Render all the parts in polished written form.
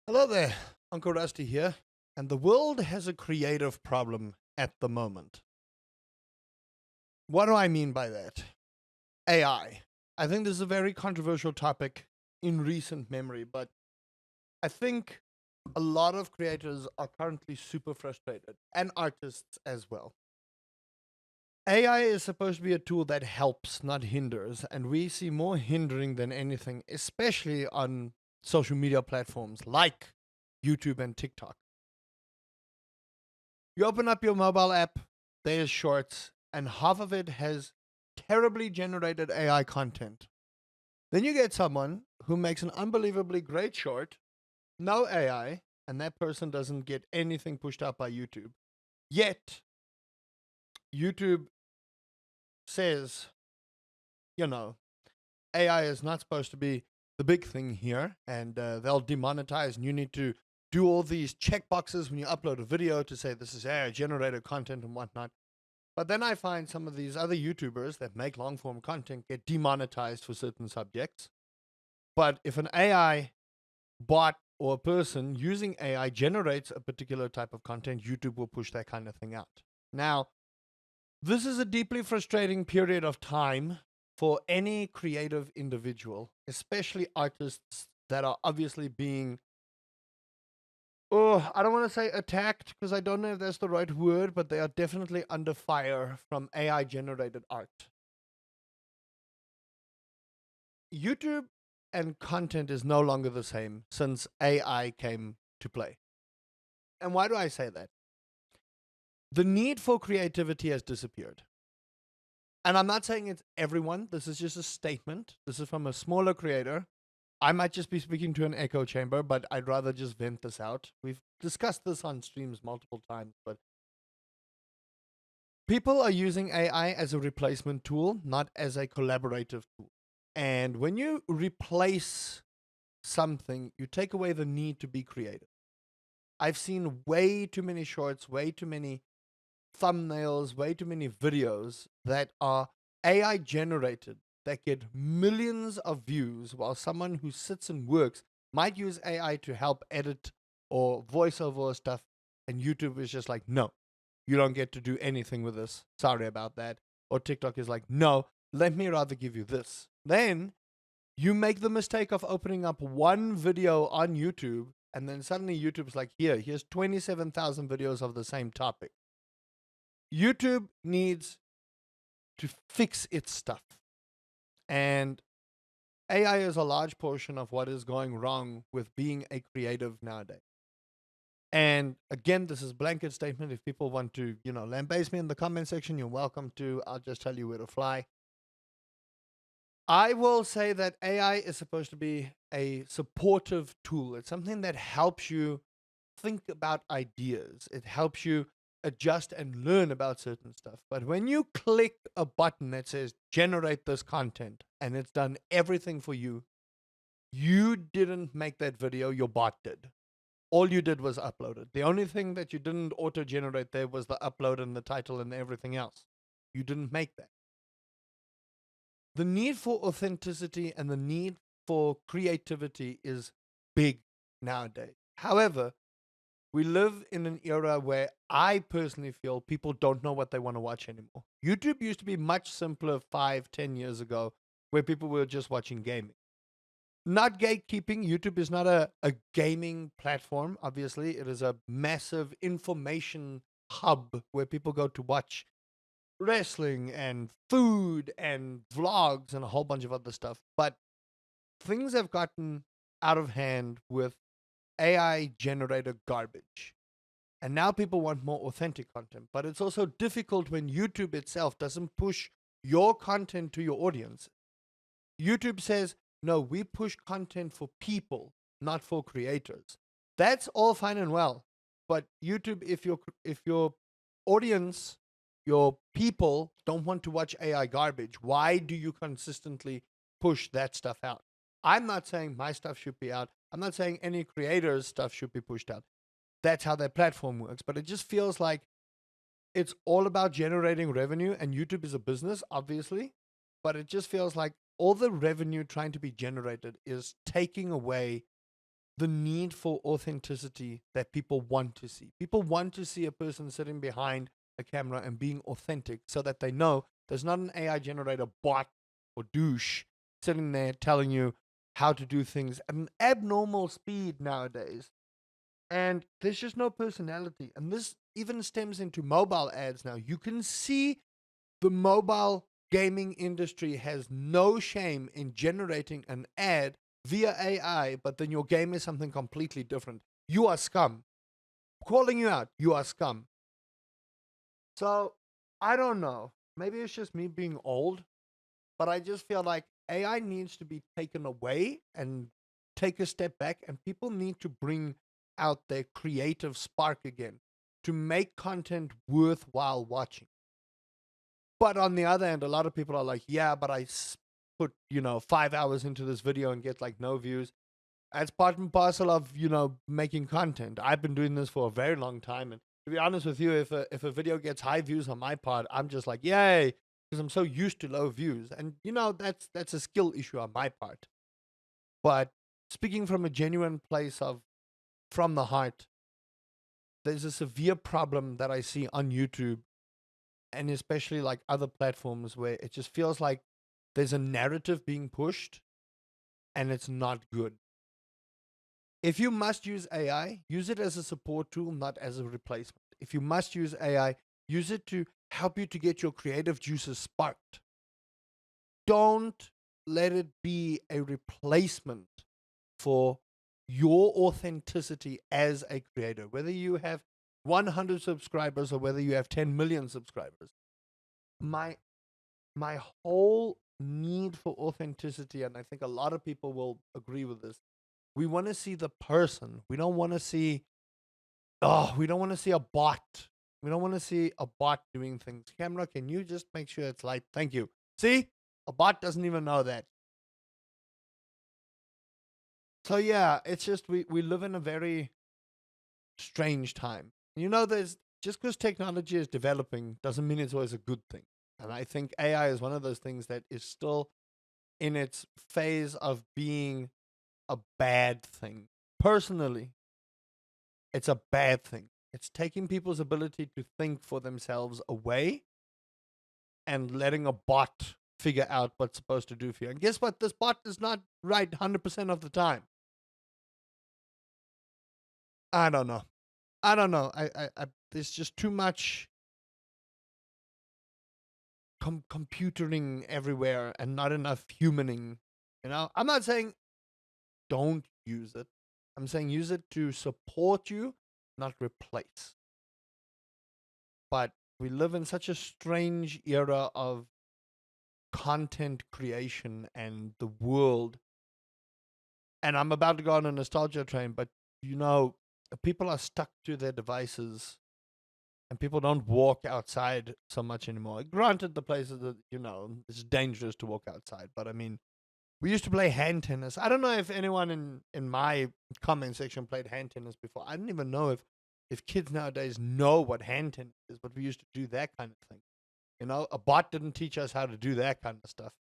Hello there, Uncle Rusty here, and the world has a creative problem at the moment. What do I mean by that? AI. I think this is a very controversial topic in recent memory, but I think a lot of creators are currently super frustrated, and artists as well. AI is supposed to be a tool that helps, not hinders, and we see more hindering than anything, especially on social media platforms like YouTube and TikTok. You open up your mobile app, there's shorts, and half of it has terribly generated AI content. Then you get someone who makes an unbelievably great short, no AI, and that person doesn't get anything pushed out by YouTube. Yet, YouTube says, you know, AI is not supposed to be the big thing here, and they'll demonetize, and you need to do all these checkboxes when you upload a video to say this is AI generated content and whatnot. But then I find some of these other YouTubers that make long form content get demonetized for certain subjects. But if an AI bot or a person using AI generates a particular type of content, YouTube will push that kind of thing out. Now, this is a deeply frustrating period of time for any creative individual, especially artists that are obviously being, oh, I don't want to say attacked because I don't know if that's the right word, but they are definitely under fire from AI generated art. YouTube and content is no longer the same since AI came to play. And why do I say that? The need for creativity has disappeared. And I'm not saying it's everyone. This is just a statement. This is from a smaller creator. I might just be speaking to an echo chamber, but I'd rather just vent this out. We've discussed this on streams multiple times, but people are using AI as a replacement tool, not as a collaborative tool. And when you replace something, you take away the need to be creative. I've seen way too many shorts, way too many thumbnails, way too many videos that are AI generated that get millions of views while someone who sits and works might use AI to help edit or voiceover or stuff. And YouTube is just like, no, you don't get to do anything with this. Sorry about that. Or TikTok is like, no, let me rather give you this. Then you make the mistake of opening up one video on YouTube, and then suddenly YouTube's like, here's 27,000 videos of the same topic. YouTube needs to fix its stuff. And AI is a large portion of what is going wrong with being a creative nowadays. And again, this is blanket statement. If people want to, lambaste me in the comment section, you're welcome to. I'll just tell you where to fly. I will say that AI is supposed to be a supportive tool. It's something that helps you think about ideas. It helps you adjust and learn about certain stuff. But when you click a button that says generate this content and it's done everything for you, you didn't make that video, your bot did. All you did was upload it. The only thing that you didn't auto generate there was the upload and the title and everything else. You didn't make that. The need for authenticity and the need for creativity is big nowadays. However, we live in an era where I personally feel people don't know what they want to watch anymore. YouTube used to be much simpler 5, 10 years ago, where people were just watching gaming. Not gatekeeping. YouTube is not a gaming platform, obviously. It is a massive information hub where people go to watch wrestling and food and vlogs and a whole bunch of other stuff. But things have gotten out of hand with AI generated garbage. And now people want more authentic content. But it's also difficult when YouTube itself doesn't push your content to your audience. YouTube says, no, we push content for people, not for creators. That's all fine and well. But YouTube, if your audience, your people don't want to watch AI garbage, why do you consistently push that stuff out? I'm not saying my stuff should be out. I'm not saying any creator's stuff should be pushed out. That's how their platform works. But it just feels like it's all about generating revenue, and YouTube is a business, obviously. But it just feels like all the revenue trying to be generated is taking away the need for authenticity that people want to see. People want to see a person sitting behind a camera and being authentic so that they know there's not an AI generator bot or douche sitting there telling you how to do things at an abnormal speed nowadays. And there's just no personality. And this even stems into mobile ads now. You can see the mobile gaming industry has no shame in generating an ad via AI, but then your game is something completely different. You are scum. Calling you out, you are scum. So I don't know. Maybe it's just me being old, but I just feel like AI needs to be taken away and take a step back, and people need to bring out their creative spark again to make content worthwhile watching. But on the other end, a lot of people are like, yeah, but put, 5 hours into this video and get like no views. That's part and parcel of, making content. I've been doing this for a very long time. And to be honest with you, if a video gets high views on my part, I'm just like, yay, because I'm so used to low views. And, that's a skill issue on my part. But speaking from a genuine place of from the heart, there's a severe problem that I see on YouTube and especially like other platforms where it just feels like there's a narrative being pushed and it's not good. If you must use AI, use it as a support tool, not as a replacement. If you must use AI, use it to help you to get your creative juices sparked. Don't let it be a replacement for your authenticity as a creator, whether you have 100 subscribers or whether you have 10 million subscribers. My my whole need for authenticity, and I think a lot of people will agree with this. We want to see the person. We don't want to see we don't want to see a bot. We don't want to see a bot doing things. Camera, can you just make sure it's light? Thank you. See? A bot doesn't even know that. So yeah, it's just we live in a very strange time. There's just because technology is developing doesn't mean it's always a good thing. And I think AI is one of those things that is still in its phase of being a bad thing. Personally, it's a bad thing. It's taking people's ability to think for themselves away and letting a bot figure out what's supposed to do for you. And guess what? This bot is not right 100% of the time. I don't know. I don't know. There's just too much computering everywhere and not enough humaning. I'm not saying don't use it. I'm saying use it to support you, not replace. But we live in such a strange era of content creation and the world. And I'm about to go on a nostalgia train, but people are stuck to their devices and people don't walk outside so much anymore. Granted, the places that, it's dangerous to walk outside, but I mean, we used to play hand tennis. I don't know if anyone in my comment section played hand tennis before. I don't even know if kids nowadays know what hand tennis is, but we used to do that kind of thing. A bot didn't teach us how to do that kind of stuff.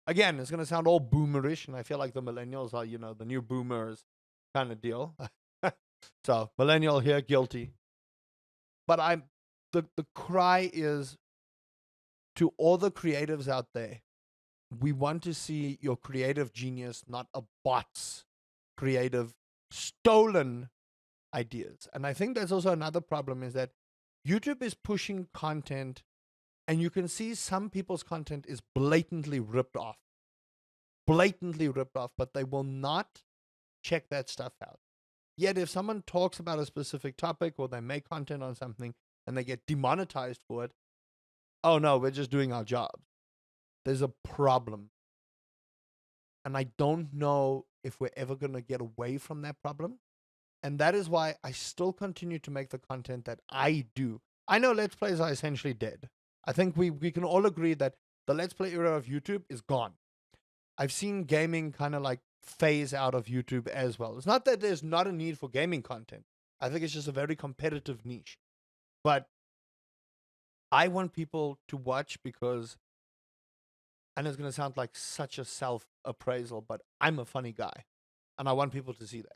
Again, it's going to sound all boomerish, and I feel like the millennials are, the new boomers kind of deal. So, millennial here, guilty. But the cry is to all the creatives out there. We want to see your creative genius, not a bot's creative stolen ideas. And I think there's also another problem is that YouTube is pushing content and you can see some people's content is blatantly ripped off. Blatantly ripped off, but they will not check that stuff out. Yet if someone talks about a specific topic or they make content on something and they get demonetized for it, oh no, we're just doing our job. There's a problem. And I don't know if we're ever going to get away from that problem. And that is why I still continue to make the content that I do. I know Let's Plays are essentially dead. I think we can all agree that the Let's Play era of YouTube is gone. I've seen gaming kind of like phase out of YouTube as well. It's not that there's not a need for gaming content. I think it's just a very competitive niche. But I want people to watch because, and it's going to sound like such a self appraisal, but I'm a funny guy. And I want people to see that.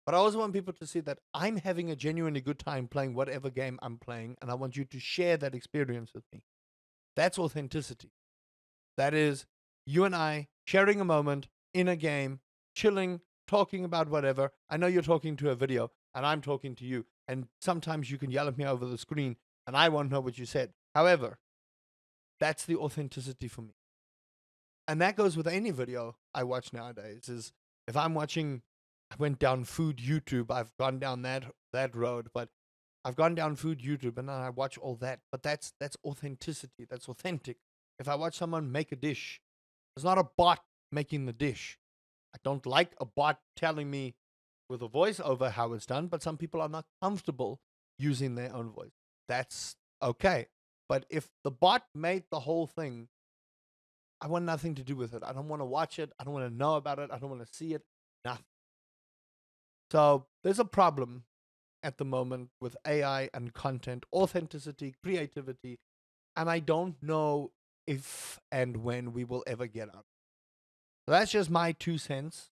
But I also want people to see that I'm having a genuinely good time playing whatever game I'm playing, and I want you to share that experience with me. That's authenticity. That is you and I sharing a moment in a game, chilling, talking about whatever. I know you're talking to a video, and I'm talking to you. And sometimes you can yell at me over the screen, and I won't know what you said. However, that's the authenticity for me. And that goes with any video I watch nowadays. Is if I'm watching, I went down food YouTube. I've gone down that road, but I've gone down food YouTube and then I watch all that. But that's authenticity. That's authentic. If I watch someone make a dish, it's not a bot making the dish. I don't like a bot telling me with a voiceover how it's done, but some people are not comfortable using their own voice. That's okay. But if the bot made the whole thing, I want nothing to do with it. I don't want to watch it. I don't want to know about it. I don't want to see it. Nothing. So there's a problem at the moment with AI and content, authenticity, creativity, and I don't know if and when we will ever get out. So that's just my 2 cents.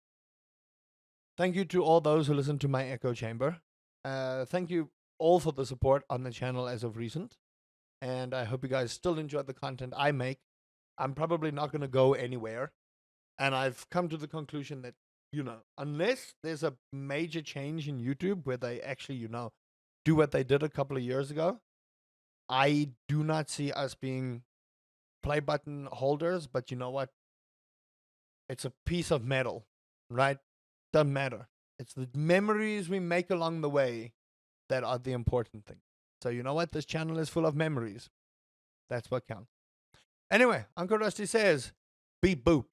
Thank you to all those who listen to my echo chamber. Thank you all for the support on the channel as of recent. And I hope you guys still enjoy the content I make. I'm probably not going to go anywhere. And I've come to the conclusion that, unless there's a major change in YouTube where they actually, do what they did a couple of years ago, I do not see us being play button holders. But you know what? It's a piece of metal, right? Doesn't matter. It's the memories we make along the way that are the important thing. So you know what? This channel is full of memories. That's what counts. Anyway, Uncle Rusty says, beep boop.